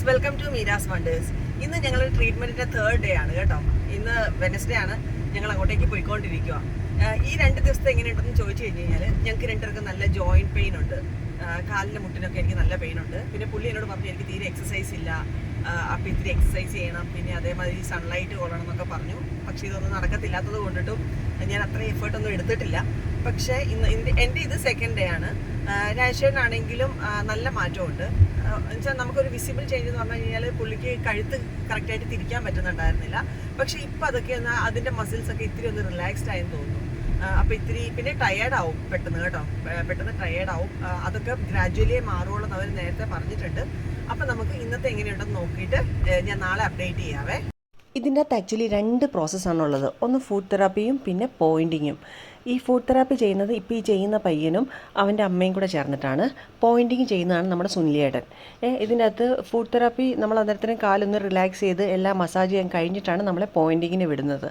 Welcome to Meera's wonders. ഇന്ന് ഞങ്ങളുടെ ട്രീറ്റ്മെന്റിന്റെ 3rd day ആണ് കേട്ടോ. ഇന്ന് വെനസ്ഡേ ആണ്. ഞങ്ങൾ അങ്ങോട്ടേക്ക് പോയിക്കൊണ്ടിരിക്കുക. ഈ 2 ദിവസത്തെ എങ്ങനെയുണ്ടെന്ന് ചോദിച്ചു കഴിഞ്ഞാൽ ഞങ്ങൾക്ക് രണ്ടുപേർക്കും നല്ല ജോയിന്റ് പെയിൻ ഉണ്ട്. കാലിൻ്റെ മുട്ടിനൊക്കെ എനിക്ക് നല്ല പെയിൻ ഉണ്ട്. പിന്നെ പുള്ളി എന്നോട് പറഞ്ഞു എനിക്ക് തീരെ എക്സസൈസ് ഇല്ല, അപ്പോൾ ഇത്തിരി എക്സസൈസ് ചെയ്യണം, പിന്നെ അതേമാതിരി സൺലൈറ്റ് കൊള്ളണം എന്നൊക്കെ പറഞ്ഞു. പക്ഷേ ഇതൊന്നും നടക്കത്തില്ലാത്തത് കൊണ്ടിട്ടും ഞാൻ അത്ര എഫേർട്ടൊന്നും എടുത്തിട്ടില്ല. പക്ഷേ എൻ്റെ ഇത് 2nd ഡേ ആണ്. രാജേഷനാണെങ്കിലും നല്ല മാറ്റമുണ്ട്. എന്നുവെച്ചാൽ നമുക്കൊരു വിസിബിൾ ചേഞ്ച് എന്ന് പറഞ്ഞു കഴിഞ്ഞാൽ പുള്ളിക്ക് കഴുത്ത് കറക്റ്റായിട്ട് തിരിക്കാൻ പറ്റുന്നുണ്ടായിരുന്നില്ല. പക്ഷേ ഇപ്പം അതൊക്കെ ഒന്ന് അതിൻ്റെ മസിൽസൊക്കെ ഇത്തിരി ഒന്ന് റിലാക്സ്ഡ് ആയെന്ന് തോന്നുന്നു. അപ്പോൾ ഇത്തിരി പിന്നെ ടയേർഡാവും പെട്ടെന്ന് കേട്ടോ, പെട്ടെന്ന് ടയേർഡാവും. അതൊക്കെ ഗ്രാജുവലി മാറുള്ളൂ എന്ന് അവർ നേരത്തെ പറഞ്ഞിട്ടുണ്ട്. അപ്പം നമുക്ക് ഇന്നത്തെ എങ്ങനെയുണ്ടെന്ന് നോക്കിയിട്ട് ഞാൻ നാളെ അപ്ഡേറ്റ് ചെയ്യാവേ. ഇതിൻ്റെ അകത്ത് ആക്ച്വലി 2 പ്രോസസ്സാണുള്ളത്. ഒന്ന് ഫുഡ് തെറാപ്പിയും പിന്നെ പോയിൻറ്റിങ്ങും. ഈ ഫുഡ് തെറാപ്പി ചെയ്യുന്നത് ഇപ്പോൾ ഈ ചെയ്യുന്ന പയ്യനും അവൻ്റെ അമ്മയും കൂടെ ചേർന്നിട്ടാണ്. പോയിൻറ്റിങ് ചെയ്യുന്നതാണ് നമ്മുടെ സുനിലേട്ടൻ. ഇതിൻ്റെ അകത്ത് ഫുഡ് തെറാപ്പി നമ്മൾ അന്നേരത്തിന് കാലൊന്ന് റിലാക്സ് ചെയ്ത് എല്ലാം മസാജ് ചെയ്യാൻ കഴിഞ്ഞിട്ടാണ് നമ്മളെ പോയിൻറ്റിങ്ങിന് വിടുന്നത്.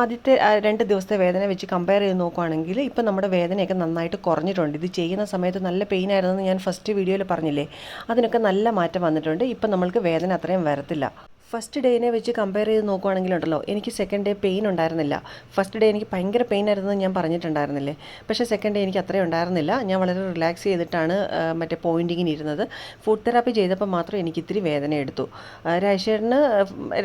ആദ്യത്തെ 2 ദിവസത്തെ വേദന വെച്ച് കമ്പയർ ചെയ്ത് നോക്കുകയാണെങ്കിൽ ഇപ്പം നമ്മുടെ വേദനയൊക്കെ നന്നായിട്ട് കുറഞ്ഞിട്ടുണ്ട്. ഇത് ചെയ്യുന്ന സമയത്ത് നല്ല പെയിൻ ആയിരുന്നെന്ന് ഞാൻ ഫസ്റ്റ് വീഡിയോയിൽ പറഞ്ഞില്ലേ, അതിനൊക്കെ നല്ല മാറ്റം വന്നിട്ടുണ്ട്. ഇപ്പം നമ്മൾക്ക് വേദന അത്രയും വരത്തില്ല. ഫസ്റ്റ് ഡേനെ വെച്ച് കമ്പയർ ചെയ്ത് നോക്കുകയാണെങ്കിലുണ്ടല്ലോ, എനിക്ക് 2nd ഡേ പെയിൻ ഉണ്ടായിരുന്നില്ല. ഫസ്റ്റ് ഡേ എനിക്ക് ഭയങ്കര പെയിൻ ആയിരുന്നെന്ന് ഞാൻ പറഞ്ഞിട്ടുണ്ടായിരുന്നില്ലേ, പക്ഷേ 2nd ഡേ എനിക്ക് അത്രയും ഉണ്ടായിരുന്നില്ല. ഞാൻ വളരെ റിലാക്സ് ചെയ്തിട്ടാണ് മറ്റേ പോയിൻറ്റിങ്ങിന് ഇരുന്നത്. ഫുഡ് തെറാപ്പി ചെയ്തപ്പോൾ മാത്രം എനിക്ക് ഇത്തിരി വേദന എടുത്തു. രാജേഷന്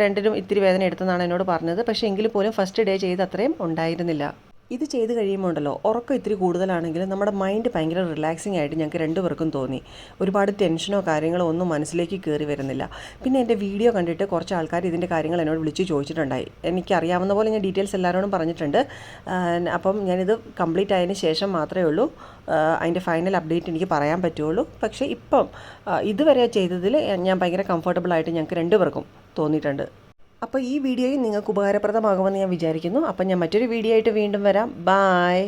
2നും ഇത്തിരി വേദന എടുത്തെന്നാണ് എന്നോട് പറഞ്ഞത്. പക്ഷേ എങ്കിൽ പോലും ഫസ്റ്റ് ഡേ ചെയ്ത് അത്രയും ഉണ്ടായിരുന്നില്ല. ഇത് ചെയ്ത് കഴിയുമ്പോൾ ഉണ്ടല്ലോ, ഉറക്കം ഇത്തിരി കൂടുതലാണെങ്കിലും നമ്മുടെ മൈൻഡ് ഭയങ്കര റിലാക്സിങ് ആയിട്ട് ഞങ്ങൾക്ക് 2 പേർക്കും തോന്നി. ഒരുപാട് ടെൻഷനോ കാര്യങ്ങളോ ഒന്നും മനസ്സിലേക്ക് കയറി വരുന്നില്ല. പിന്നെ എൻ്റെ വീഡിയോ കണ്ടിട്ട് കുറച്ച് ആൾക്കാർ ഇതിൻ്റെ കാര്യങ്ങൾ എന്നോട് വിളിച്ച് ചോദിച്ചിട്ടുണ്ടായി. എനിക്കറിയാവുന്ന പോലെ ഞാൻ ഡീറ്റെയിൽസ് എല്ലാവരോടും പറഞ്ഞിട്ടുണ്ട്. അപ്പം ഞാനിത് കംപ്ലീറ്റ് ആയതിന് ശേഷം മാത്രമേ ഉള്ളൂ അതിൻ്റെ ഫൈനൽ അപ്ഡേറ്റ് എനിക്ക് പറയാൻ പറ്റുള്ളൂ. പക്ഷേ ഇപ്പം ഇതുവരെ ചെയ്തതിൽ ഞാൻ ഭയങ്കര കംഫർട്ടബിളായിട്ട് ഞങ്ങൾക്ക് 2 പേർക്കും തോന്നിയിട്ടുണ്ട്. അപ്പോൾ ഈ വീഡിയോയും നിങ്ങൾക്ക് ഉപകാരപ്രദമാകുമെന്ന് ഞാൻ വിചാരിക്കുന്നു. അപ്പം ഞാൻ മറ്റൊരു വീഡിയോ ആയിട്ട് വീണ്ടും വരാം. ബായ്.